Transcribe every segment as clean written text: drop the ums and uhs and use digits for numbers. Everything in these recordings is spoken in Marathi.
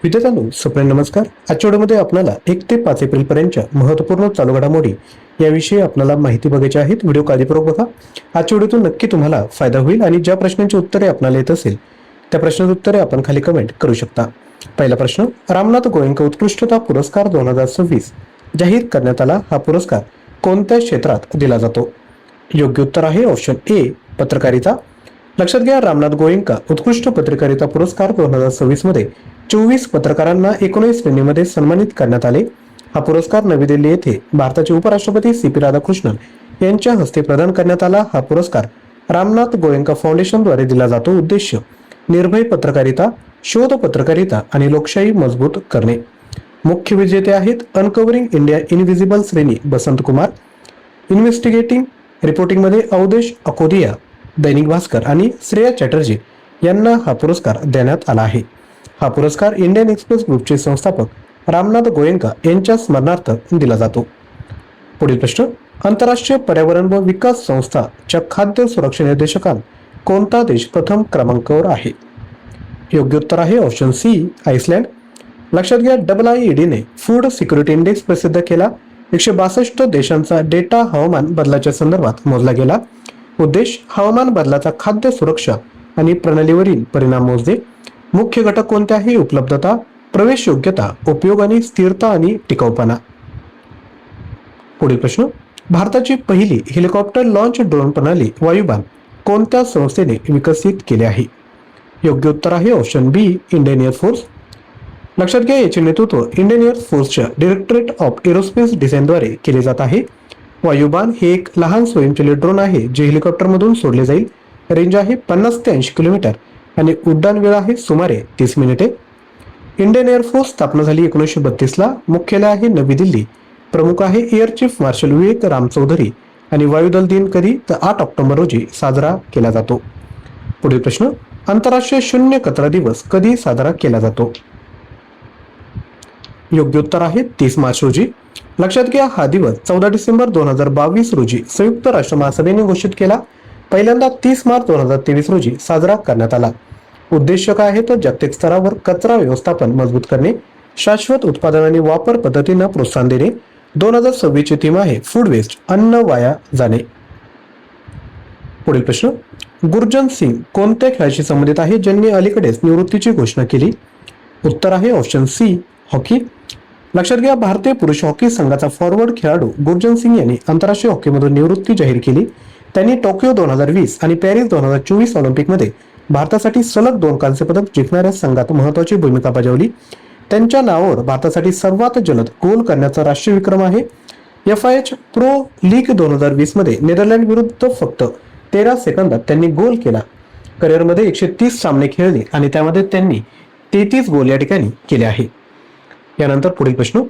विद्यार्थ्यांनो, सप्रेम नमस्कार. आजच्या व्हिडिओमध्ये आपल्याला 1 ते 5 एप्रिल पर्यंतच्या महत्त्वपूर्ण चालू घडामोडी याविषयी आपल्याला माहिती बघायची आहे. व्हिडिओ काळजीपूर्वक बघा. आजच्या व्हिडिओतून नक्की तुम्हाला फायदा होईल आणि ज्या प्रश्नांची उत्तरे आपल्याला येत असेल त्या प्रश्नांची उत्तरे आपण खाली कमेंट करू शकता. पहिला प्रश्न, रामनाथ गोयंका उत्कृष्टता पुरस्कार 2026 जाहीर करण्यात आला. हा पुरस्कार कोणत्या क्षेत्रात दिला जातो? योग्य उत्तर आहे ऑप्शन ए, पत्रकारिता. लक्षात घ्या, रामनाथ गोयंका उत्कृष्ट पत्रकारिता पुरस्कार 2026 मध्ये 24 पत्रकारांना 19 श्रेणीमध्ये सन्मानित करण्यात आले. हा पुरस्कार नवी दिल्ली येथे भारताचे उपराष्ट्रपती सी.पी. राधाकृष्णन यांच्या हस्ते प्रदान करण्यात आला. हा पुरस्कार रामनाथ गोयंका फाउंडेशनद्वारे दिला जातो. उद्देश निर्भय पत्रकारिता, शोध पत्रकारिता आणि लोकशाही मजबूत करणे. मुख्य विजेते आहेत अनकव्हरिंग इंडिया इनव्हिजिबल श्रेणी बसंत कुमार, इन्व्हेस्टिगेटिंग रिपोर्टिंगमध्ये अवधेश अकोदिया, दैनिक भास्कर आणि श्रेया चॅटर्जी यांना हा पुरस्कार देण्यात आला आहे. हा पुरस्कार इंडियन एक्सप्रेस ग्रुपचे संस्थापक रामनाथ गोयंका यांच्या स्मरणार्थ दिला जातो. पुढील प्रश्न, आंतरराष्ट्रीय पर्यावरण व विकास संस्थाच्या खाद्य सुरक्षा निर्देशकांत कोणता देश प्रथम क्रमांकावर आहे? योग्य उत्तर आहे ऑप्शन सी, आइसलँड. लक्षात घ्या, IIED ने फूड सिक्युरिटी इंडेक्स प्रसिद्ध केला. 162 देशांचा डेटा हवामान बदलाच्या संदर्भात मोजला गेला. उद्देश हवामान बदलाचा खाद्य सुरक्षा आणि प्रणालीवरील परिणाम मोजणे. मुख्य घटक कोणते आहे? उपलब्धता, प्रवेश योग्यता, उपयोग आणि स्थिरता आणि टिकाऊपणा. पुढील प्रश्न, भारताची पहिली हेलिकॉप्टर लॉन्च ड्रोन प्रणाली वायुबान कोणत्या संस्थेने विकसित केले आहे? योग्य उत्तर आहे ऑप्शन बी, इंडियन एअरफोर्स. लक्षात घ्या, याचे नेतृत्व इंडियन एअरफोर्सच्या डायरेक्टरेट ऑफ एरोस्पेस डिझाईनद्वारे केले जात आहे. वायुबान हे एक लहान स्वयंचलित ड्रोन आहे जे हेलिकॉप्टरमधून सोडले जाईल. रेंज आहे 50 ते 80 किलोमीटर आणि उड्डाण वेळ आहे सुमारे 30 मिनिटे. इंडियन एअरफोर्स स्थापना झाली 1932 ला. मुख्यालय आहे नवी दिल्ली. प्रमुख आहे एअर चीफ मार्शल विवेक राम चौधरी. आणि वायुदल दिन कधी? तर 8 ऑक्टोबर रोजी साजरा केला जातो. पुढील प्रश्न, आंतरराष्ट्रीय शून्य कचरा दिवस कधी साजरा केला जातो? योग्य उत्तर आहे 30 मार्च रोजी. लक्षात घ्या, हा दिवस 14 डिसेंबर 2022 रोजी संयुक्त राष्ट्र महासभेने घोषित केला. पहिल्यांदा 30 मार्च 2023 रोजी साजरा करण्यात आला. उद्देश काय आहे? तर जागतिक स्तरावर कचरा व्यवस्थापन मजबूत करणे, शाश्वत उत्पादन आणि वापर पद्धतींना प्रोत्साहन देणे. 2026 ची थीम आहे फूड वेस्ट, अन्न वाया जाणे. पुढील प्रश्न, गुरजन सिंग कोणत्या खेळाशी संबंधित आहे ज्यांनी अलीकडेच निवृत्तीची घोषणा केली? उत्तर आहे ऑप्शन सी, हॉकी. लक्षात घ्या, भारतीय पुरुष हॉकी संघाचा फॉरवर्ड खेळाडू गुरजन सिंग यांनी आंतरराष्ट्रीय हॉकीमधून निवृत्ती जाहीर केली. त्यांनी टोकियो 2020 आणि पॅरिस 2024 ऑलिम्पिकमध्ये भारतासाठी सलग 2 कांस्य पदक जिंकणाऱ्या संघात महत्त्वाची भूमिका बजावली. त्यांच्या नावावर भारतासाठी सर्वात जलद गोल करण्याचा राष्ट्रीय विक्रम आहे. FIH प्रो लीग 2020 मध्ये नेदरलँड विरुद्ध फक्त 13 सेकंदात त्यांनी गोल केला. करिअरमध्ये 130 सामने खेळले आणि त्यामध्ये त्यांनी 33 गोल या ठिकाणी केले आहे. यानंतर पुढील प्रश्न,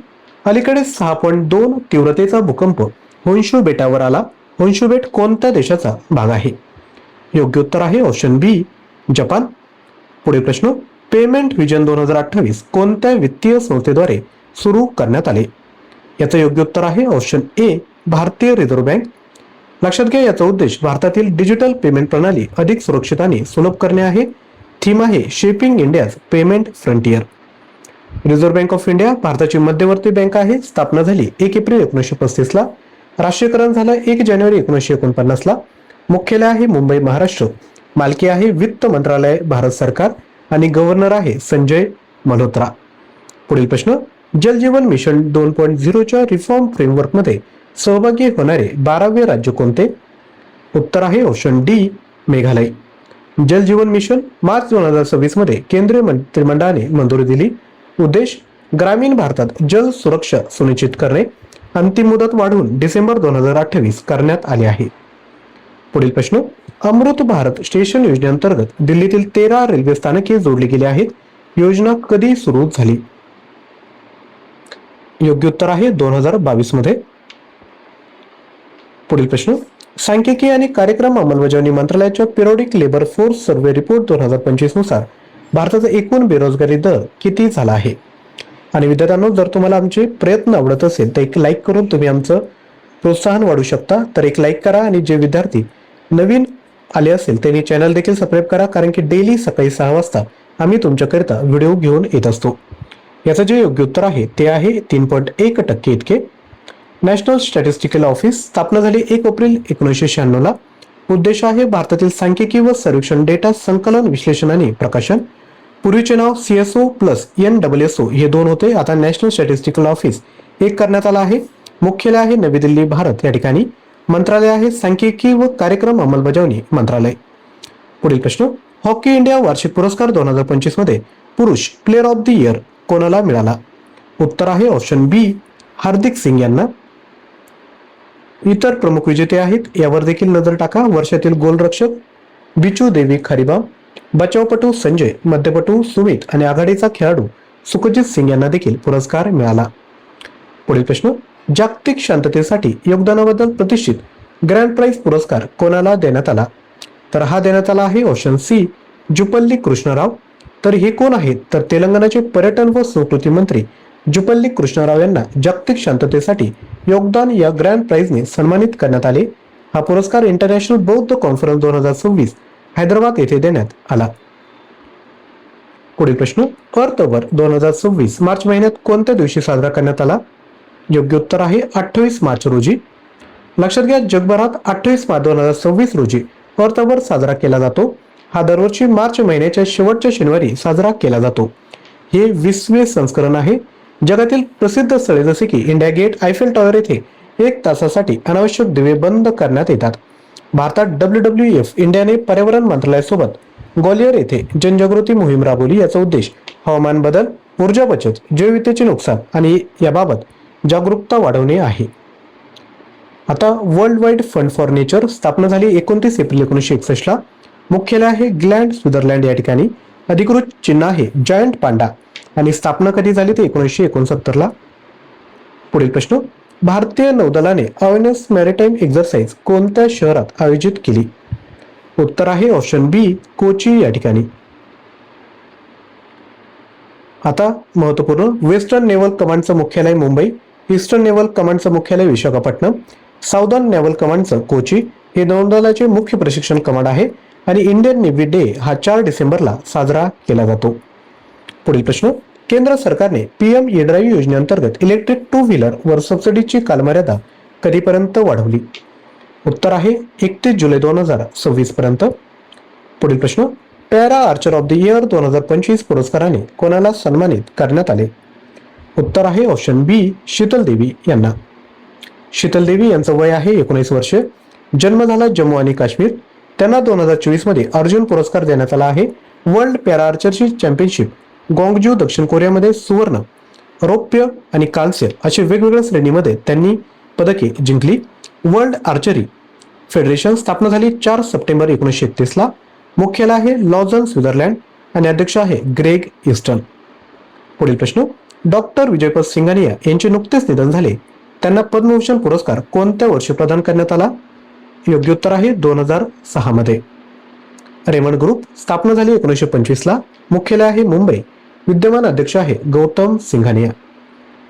अलीकडे 6.2 तीव्रतेचा भूकंप होन्शू बेटावर आला. होन्शू बेट कोणत्या देशाचा भाग आहे? योग्य उत्तर आहे ऑप्शन बी, जपान. पुढील प्रश्न, पेमेंट व्हिजन 2028 कोणत्या वित्तीय संस्थेद्वारे सुरू करण्यात आले? याचं योग्य उत्तर आहे ऑप्शन ए, भारतीय रिझर्व्ह बँक. लक्षात घ्या, याचा उद्देश भारतातील डिजिटल पेमेंट प्रणाली अधिक सुरक्षित आणि सुलभ करणे आहे. थीम आहे shaping India's payment frontier. Reserve bank of India भारताची मध्यवर्ती बँक आहे. स्थापना झाली 1 एप्रिल 1935 ला. राष्ट्रीयकरण झालं 1 जानेवारी 1949 ला. मुख्यालय आहे मुंबई, महाराष्ट्र. मालकी आहे वित्त मंत्रालय, भारत सरकार. आणि गव्हर्नर आहे संजय मल्होत्रा. पुढील प्रश्न, जल जीवन मिशन 2.0च्या रिफॉर्म फ्रेमवर्कमध्ये सहभागी होणारे 12वे राज्य कोणते? उत्तर आहे ऑप्शन डी, मेघालय. जल जीवन मिशन मार्च 2026 मध्ये केंद्रीय मंत्रिमंडळाने मंजुरी दिली. उद्देश ग्रामीण भारतात जल सुरक्षा सुनिश्चित करणे. अंतिम मुदत वाढवून डिसेंबर 2028 करण्यात आली आहे. पुढील प्रश्न, अमृत भारत स्टेशन योजनेअंतर्गत दिल्लीतील 13 रेल्वे स्थानके जोडली गेली आहेत. योजना कधी सुरू झाली? योग्य उत्तर आहे 2022 मध्ये. पुढील प्रश्न, सांख्यिकी आणि कार्यक्रम अंमलबजावणी मंत्रालयाच्या periodic labour force survey report 2025 नुसार भारताचा एकूण बेरोजगारी दर किती झाला आहे? आणि विद्यार्थ्यांनो, जर तुम्हाला आमचे प्रयत्न आवडत असेल तर एक लाईक करून तुम्ही आमचं प्रोत्साहन वाढवू शकता. तर एक लाईक करा आणि जे विद्यार्थी नवीन आले असेल त्यांनी चॅनल देखील सबस्क्राईब करा, कारण की डेली सकाळी 6 वाजता आम्ही तुमच्याकरिता व्हिडिओ घेऊन येत असतो. याचं जे योग्य उत्तर आहे ते आहे 3.1% इतके. नॅशनल स्टॅटिस्टिकल ऑफिस स्थापना झाली 1 एप्रिल 1996 ला. उद्देश आहे भारतातील सांख्यिकी व सर्वेक्षण डेटा संकलन, विश्लेषण आणि प्रकाशन. पूर्वीचे नाव CSO प्लस NSSO हे दोन होते. आता नॅशनल स्टॅटिस्टिकल ऑफिस एक करण्यात आला आहे. मुख्यालय आहे नवी दिल्ली, भारत या ठिकाणी. मंत्रालय आहे सांख्यिकी व कार्यक्रम अंमलबजावणी मंत्रालय. पुढील प्रश्न, हॉकी इंडिया वार्षिक पुरस्कार 2025 मध्ये पुरुष प्लेयर ऑफ द इयर कोणाला मिळाला? उत्तर आहे ऑप्शन बी, हार्दिक सिंग यांना. इतर प्रमुख विजेते आहेत यावर देखील नजर टाका. वर्षातील गोलरक्षक बिचू देवी खरिबा, बचावपटू संजय, मध्यपटू सुमित आणि आघाडीचा खेळाडू सुखजित सिंग यांना देखील पुरस्कार मिळाला. पुढील प्रश्न, जागतिक शांततेसाठी योगदानाबद्दल प्रतिष्ठित ग्रँड प्राइज पुरस्कार कोणाला देण्यात आला? तर हा देण्यात आला आहे ऑप्शन सी, जुपल्ली कृष्णराव. तर हे कोण आहेत? तर तेलंगणाचे पर्यटन व संस्कृती मंत्री जुपल्ली कृष्णराव यांना जागतिक शांततेसाठी योगदान या ग्रँड प्राइजने सन्मानित करण्यात आले. हा पुरस्कार इंटरनॅशनल बौद्ध कॉन्फरन्स 2026 हैदराबाद येथे देण्यात आला. पुढील प्रश्न, अर्थ अवर 2026 मार्च महिन्यात कोणत्या दिवशी साजरा करण्यात आला? योग्य उत्तर आहे 28 मार्च रोजी. लक्षात घ्या, जगभरात 28 मार्च 2026 रोजी अर्थ अवर साजरा केला जातो. हा दरवर्षी मार्च महिन्याच्या शेवटच्या शनिवारी साजरा केला जातो. हे 20वे संस्करण आहे. जगातील प्रसिद्ध स्थळे जसे की इंडिया गेट, आयफेल टॉवर येथे 1 तासासाठी अनावश्यक दिवे बंद करण्यात येतात. भारतात WWF इंडियाने पर्यावरण मंत्रालयासोबत ग्वालियर येथे जनजागृती मोहीम राबवली. याचा उद्देश हवामान बदल, ऊर्जा बचत, जैवविविधतेचे नुकसान आणि याबाबत जागरूकता वाढवणे आहे. आता world wide fund for nature स्थापना झाली 29 एप्रिल 1961 ला. मुख्यालय आहे ग्लँड, स्वित्झर्लंड या ठिकाणी. अधिकृत चिन्ह आहे जायंट पांडा आणि स्थापना कधी झाली ते 1969 ला. पुढील प्रश्न, भारतीय नौदलाने अवेअरनेस मॅरिटाईम एक्झरसाइज कोणत्या शहरात आयोजित केली? उत्तर आहे ऑप्शन बी, कोची या ठिकाणी. आता महत्वपूर्ण, वेस्टर्न नेव्हल कमांडचं मुख्यालय मुंबई, ईस्टर्न नेव्हल कमांडचं मुख्यालय विशाखापट्टणम, साऊदर्न नेव्हल कमांडचं कोची हे नौदलाचे मुख्य प्रशिक्षण कमांड आहे आणि इंडियन नेव्ही डे हा 4 डिसेंबरला साजरा केला जातो. पुढील प्रश्न, केंद्र सरकारने PM E-ड्राईव्ह योजनेअंतर्गत इलेक्ट्रिक 2 व्हीलर वर सबसिडीची कालमर्यादा कधीपर्यंत वाढवली? उत्तर आहे 31 जुलै 2026 पर्यंत. पुढील प्रश्न, para Archer of the year 2025 पुरस्काराने कोणाला सन्मानित करण्यात आले? उत्तर आहे ऑप्शन बी, शीतल देवी यांना. शीतल देवी यांचं वय आहे 19 वर्ष. जन्म झाला जम्मू आणि काश्मीर. त्यांना 2024 मध्ये अर्जुन पुरस्कार देण्यात आला आहे. वर्ल्ड पॅरा आर्चरची चॅम्पियनशिप गॉंगजू दक्षिण कोरियामध्ये सुवर्ण, रौप्य आणि कांस्य अशी वेगवेगळ्या श्रेणीमध्ये त्यांनी पदके जिंकली. वर्ल्ड आर्चरी फेडरेशन स्थापना झाली 4 सप्टेंबर 1931 ला. मुख्यालय आहे लॉझन, स्वित्झर्लंड आणि अध्यक्ष आहे ग्रेग ईस्टन. पुढील प्रश्न, डॉक्टर विजयपथ सिंघानिया यांचे नुकतेच निधन झाले. त्यांना पद्मभूषण पुरस्कार कोणत्या वर्षी प्रदान करण्यात आला? योग्य उत्तर आहे 2006 मध्ये. रेमंड ग्रुप स्थापना झाली 1925 ला. मुख्यालय आहे मुंबई. विद्यमान अध्यक्ष आहे गौतम सिंघानिया.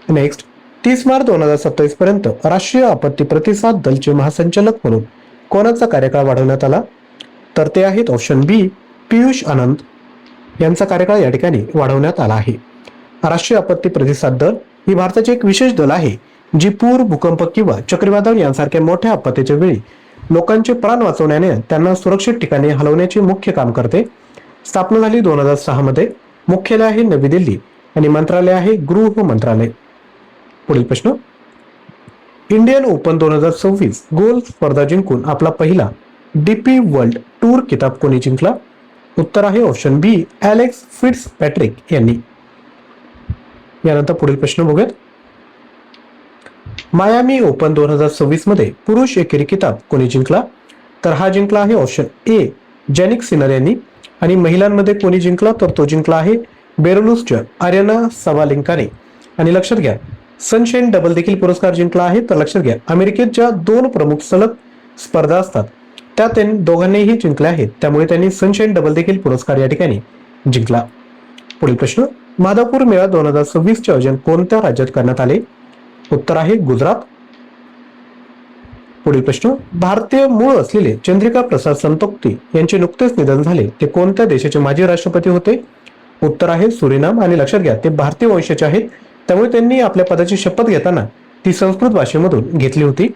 नेक्स्ट, 30 मार्च 2027 पर्यंत राष्ट्रीय आपत्ती प्रतिसाद दलचे महासंचालक म्हणून कोणाचा कार्यकाळ वाढवण्यात आला? तर ते आहेत ऑप्शन बी, पियुष आनंद यांचा कार्यकाळ या ठिकाणी वाढवण्यात आला आहे. राष्ट्रीय आपत्ती प्रतिसाद दल ही भारताचे एक विशेष दल आहे जी पूर, भूकंप किंवा चक्रीवादळ यांसारख्या मोठ्या आपत्तीच्या वेळी लोकांचे प्राण वाचवण्याने त्यांना सुरक्षित ठिकाणी हलवण्याचे मुख्य काम करते. स्थापना झाली 2006 मध्ये. मुख्यालय आहे नवी दिल्ली आणि मंत्रालय आहे गृह मंत्रालय. पुढील प्रश्न, इंडियन ओपन 2026 गोल्फ स्पर्धा जिंकून आपला पहिला DP वर्ल्ड टूर किताब कोणी जिंकला? उत्तर आहे ऑप्शन बी, ॲलेक्स फिट्झपॅट्रिक यांनी. यानंतर पुढील प्रश्न बघूयात. मायामी ओपन 2026 मध्ये पुरुष एकेरी किताब कोणी जिंकला? तर हा जिंकला आहे ऑप्शन ए, जॅनिक सिनर यांनी. आणि महिलांमध्ये कोणी जिंकला? तर तो जिंकला आहे बेलारूसच्या अरेना सबालेंकाने. आणि लक्षात घ्या, सनशाईन डबल देखील पुरस्कार जिंकला आहे. तर लक्षात घ्या, अमेरिकेत ज्या 2 प्रमुख सलग स्पर्धा असतात त्या त्यांनी दोघांनीही जिंकल्या आहेत. त्यामुळे त्यांनी सनशाईन डबल देखील पुरस्कार या ठिकाणी जिंकला. पुढील प्रश्न, माधवपूर मेळा 2026 चे आयोजन कोणत्या राज्यात करण्यात आले? उत्तर आहे गुजरात. पुढील प्रश्न, भारतीय मूळ असलेले चंद्रिका प्रसाद संतोखी यांचे नुकतेच निधन झाले. ते कोणत्या देशाचे माजी राष्ट्रपती होते? उत्तर आहे सुरिनाम. आणि लक्षात घ्या, ते भारतीय वंशाचे आहेत, त्यामुळे त्यांनी आपल्या पदाची शपथ घेताना ती संस्कृत भाषेमधून घेतली होती.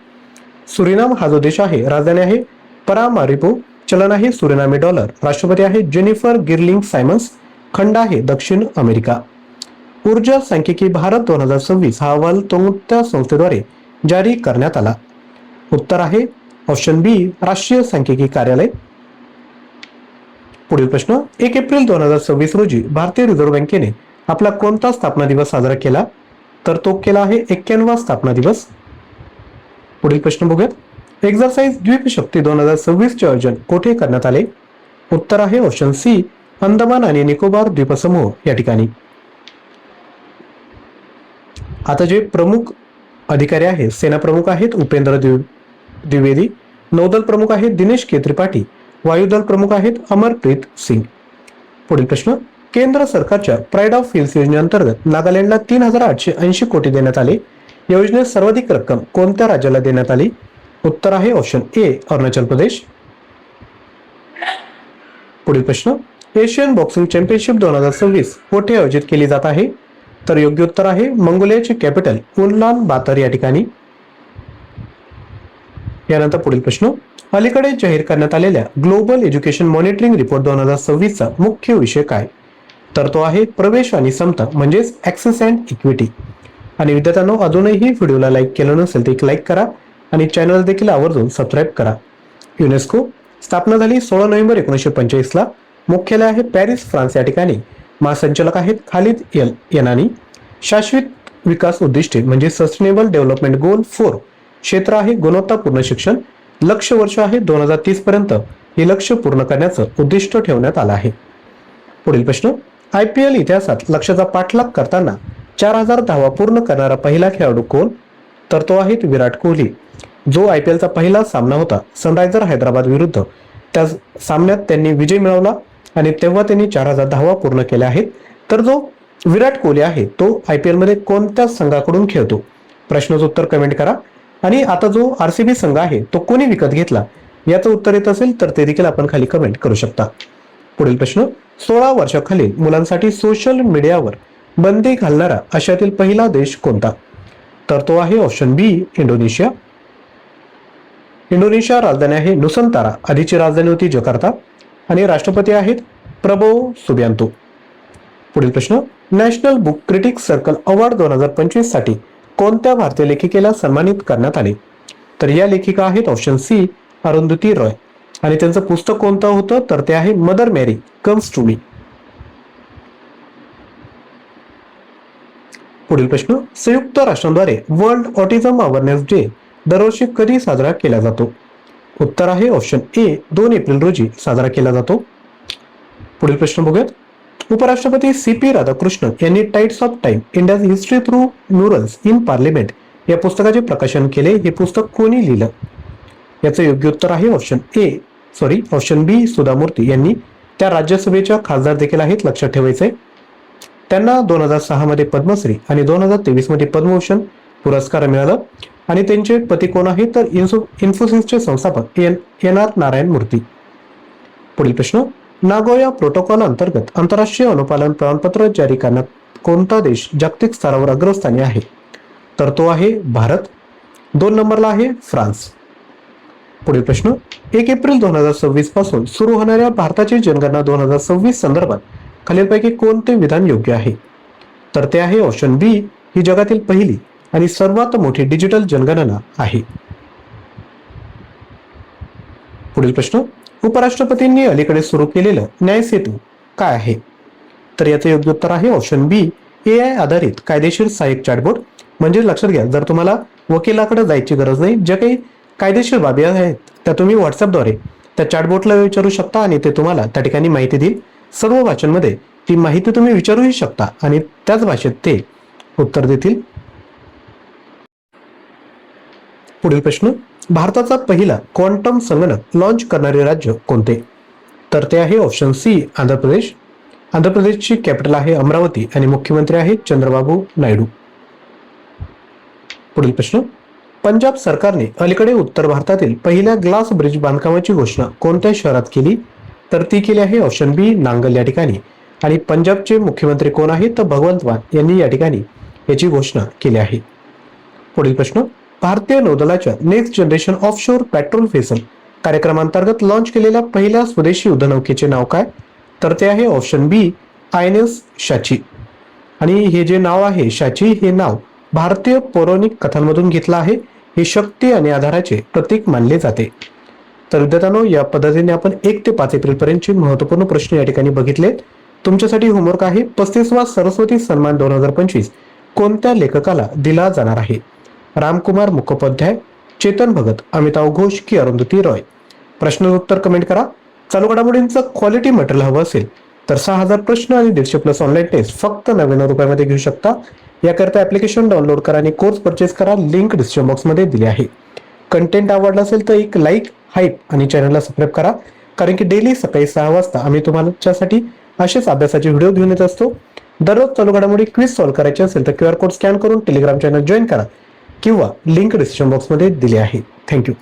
सुरिनाम हा जो देश आहे, राजधानी आहे परामारिबो, चलन आहे सुरिनामी डॉलर, राष्ट्रपती आहे जेनिफर गिर्लिंग सायमन्स, खंड आहे दक्षिण अमेरिका. ऊर्जा सांख्यिकी भारत 2026 हा अहवाल कोणत्या संस्थेद्वारे जारी करण्यात आला? उत्तर आहे ऑप्शन बी, राष्ट्रीय सांख्यिकी कार्यालय. पुढील प्रश्न, 1 एप्रिल 2026 रोजी भारतीय रिझर्व्ह बँकेने आपला कोणता स्थापना दिवस साजरा केला? तर तो केला आहे 91वा स्थापना दिवस. पुढील प्रश्न बघूयात. एक्झरसाइज द्वीपशक्ती 2026 चे आयोजन कोठे करण्यात आले? उत्तर आहे ऑप्शन सी, अंदमान आणि निकोबार द्वीपसमूह या ठिकाणी. आता जे प्रमुख अधिकारी आहेत, सेना प्रमुख आहेत उपेंद्र द्विवेदी, नौदल प्रमुख आहेत दिनेश के त्रिपाठी, वायुदल प्रमुख आहेत अमरप्रीत सिंग. पुढील प्रश्न, केंद्र सरकारच्या प्राईड ऑफ हिल्स योजनेअंतर्गत नागालँडला 3,880 कोटी देण्यात आले. योजनेत सर्वाधिक रक्कम कोणत्या राज्याला देण्यात आली? उत्तर आहे ऑप्शन ए, अरुणाचल प्रदेश. पुढील प्रश्न, एशियन बॉक्सिंग चॅम्पियनशिप 2026 कोठे आयोजित केली जात आहे? तर योग्य उत्तर आहे मंगोलियाचे कॅपिटल उलान बातर या ठिकाणी. यानंतर पुढील प्रश्न, अलीकडे जाहीर करण्यात आलेल्या ग्लोबल एज्युकेशन मॉनिटरिंग रिपोर्ट 2026 चा मुख्य विषय काय? तर तो आहे प्रवेश आणि समता, म्हणजेच ऍक्सेस अँड इक्विटी. आणि विद्यार्थ्यांनो, अजूनही व्हिडिओला लाईक केलं नसेल तर एक लाईक करा आणि चॅनल देखील आवर्जून सबस्क्राईब करा. युनेस्को स्थापना झाली 16 नोव्हेंबर 1945 ला. मुख्यालय आहे पॅरिस, फ्रान्स या ठिकाणी. महासंचालक आहेत खालिद यनानी. शाश्वत विकास उद्दिष्टे म्हणजे सस्टेनेबल डेव्हलपमेंट गोल 4 क्षेत्र आहे गुणवत्तापूर्ण शिक्षण. लक्ष्य वर्ष आहे 2030 पर्यंत हे लक्ष्य पूर्ण करण्याचं उद्दिष्ट ठेवण्यात आलं आहे. पुढील प्रश्न, IPL इतिहासात लक्ष्याचा पाठलाग करताना 4000 धावा पूर्ण करणारा पहिला खेळाडू कोण? तर तो आहे विराट कोहली. जो IPLचा पहिला सामना होता सनरायझर हैदराबाद विरुद्ध, त्या सामन्यात त्यांनी विजय मिळवला आणि तेव्हा त्यांनी 4000 धावा पूर्ण केल्या आहेत. तर जो विराट कोहली आहे तो IPL मध्ये कोणत्या संघाकडून खेळतो? प्रश्नाचं उत्तर कमेंट करा. आणि आता जो RCB संघ आहे तो कोणी विकत घेतला याचं उत्तर येत असेल तर ते देखील आपण खाली कमेंट करू शकता. पुढील प्रश्न, 16 वर्षाखालील मुलांसाठी सोशल मीडियावर बंदी घालणारा आशियातील पहिला देश कोणता? तर तो आहे ऑप्शन बी, इंडोनेशिया. इंडोनेशिया राजधानी आहे नुसंतारा, आधीची राजधानी होती जकार्ता आणि राष्ट्रपती आहेत प्रबोव सुबियांतो. पुढील प्रश्न, national book critics circle award 2025 साठी कोणत्या भारतीय लेखिकेला सन्मानित करण्यात आले? तर या लेखिका आहेत ऑप्शन सी, अरुंधती रॉय. आणि त्यांचं पुस्तक कोणतं होतं? तर ते आहे Mother Mary comes to me. पुढील प्रश्न, संयुक्त राष्ट्रांद्वारे वर्ल्ड ऑटिझम अवेअरनेस डे दरवर्षी कधी साजरा केला जातो? उत्तर आहे ऑप्शन ए, 2 एप्रिल रोजी साजरा केला जातो. पुढील प्रश्न बघूयात. उपराष्ट्रपती CP राधाकृष्णन यांनी tides of time India's history through murals in parliament या पुस्तकाचे प्रकाशन केले. हे पुस्तक कोणी लिहिलं? याचं योग्य उत्तर आहे ऑप्शन बी, सुधा मूर्ती यांनी. त्या राज्यसभेच्या खासदार देखील आहेत, लक्षात ठेवायचंय. त्यांना 2006 मध्ये पद्मश्री आणि 2023 मध्ये पद्मभूषण पुरस्कार मिळाला. आणि त्यांचे पती कोण आहे? तर इन्फोसिसचे संस्थापक NR नारायण मूर्ती. पुढील प्रश्न, नागोया प्रोटोकॉल अंतर्गत आंतरराष्ट्रीय अनुपालन प्रमाणपत्र जारी करण्यात कोणता देश जागतिक स्तरावर अग्रस्थानी आहे? तर तो आहे भारत. 2 नंबरला आहे फ्रान्स. पुढील प्रश्न, 1 एप्रिल 2026 पासून सुरू होणाऱ्या भारताची जनगणना 2026 संदर्भात खालीलपैकी कोणते विधान योग्य आहे? तर ते आहे ऑप्शन बी, ही जगातील पहिली आणि सर्वात मोठी डिजिटल जनगणना आहे. पुढील प्रश्न, उपराष्ट्रपतींनी अलीकडे सुरू केलेलं न्याय सेतू काय आहे? तर याचं योग्य उत्तर आहे ऑप्शन बी, AI आधारित कायदेशीर सहाय्यक चॅटबॉट. म्हणजे लक्षात घ्या, जर तुम्हाला वकिलाकडे जायची गरज नाही, ज्या काही कायदेशीर बाबी आहेत त्या तुम्ही व्हॉट्सअपद्वारे त्या चॅटबॉटला विचारू शकता आणि ते तुम्हाला त्या ठिकाणी माहिती देईल. सर्व भाषांमध्ये ती माहिती तुम्ही विचारूही शकता आणि त्याच भाषेत ते उत्तर देतील. पुढील प्रश्न, भारताचा पहिला क्वांटम संगणक लॉन्च करणारे राज्य कोणते? तर ते आहे ऑप्शन सी, आंध्र प्रदेश. आंध्र प्रदेशची कॅपिटल आहे अमरावती आणि मुख्यमंत्री आहेत चंद्रबाबू नायडू. पुढील प्रश्न, पंजाब सरकारने अलीकडे उत्तर भारतातील पहिल्या ग्लास ब्रिज बांधकामाची घोषणा कोणत्या शहरात केली? तर ती केली आहे ऑप्शन बी, नांगल या ठिकाणी. आणि पंजाबचे मुख्यमंत्री कोण आहेत? तर भगवंत मान यांनी या ठिकाणी याची घोषणा केली आहे. पुढील प्रश्न, भारतीय नौदलाच्या next generation offshore petrol vessel कार्यक्रमांतर्गत लॉन्च केलेल्या पहिल्या स्वदेशी युद्धनौकेचे नाव काय? तर ते आहे ऑप्शन बी INS शाची. आणि हे जे नाव आहे शाची, हे नाव भारतीय पौराणिक कथांमधून घेतलं आहे. हे शक्ती आणि आधाराचे प्रतीक मानले जाते. तर विद्यार्थ्यांनो, या पद्धतीने आपण 1 ते 5 एप्रिल पर्यंतचे महत्त्वपूर्ण प्रश्न या ठिकाणी बघितलेत. तुमच्यासाठी होमवर्क आहे 35वा सरस्वती सन्मान 2025 कोणत्या लेखकाला दिला जाणार आहे? रामकुमार मुखोपाध्याय, चेतन भगत, अमिताभ घोष की अरुंधती रॉय? प्रश्न उत्तर कमेंट करा. चालू घडामोडींचं क्वालिटी मटेरियल हवं असेल तर 6000 प्रश्न आणि 150+ ऑनलाईन टेस्ट फक्त 99 रुपयामध्ये घेऊ शकता. याकरता ऍप्लिकेशन डाउनलोड करा आणि कोर्स परचेस करा. लिंक डिस्क्रिप्शन बॉक्समध्ये दिली आहे. कंटेंट आवडला असेल तर एक लाईक, हाईप आणि चॅनलला सबस्क्राईब करा, कारण की डेली सकाळी 6 वाजता आम्ही तुमच्यासाठी असेच अभ्यासाचे व्हिडिओ घेऊन येत असतो. दररोज चालू घडामोडी क्विज सॉल्व्ह करायची असेल तर QR कोड स्कॅन करून टेलिग्राम चॅनल जॉईन करा किंवा लिंक डिस्क्रिप्शन बॉक्समध्ये दिली आहे. थँक्यू.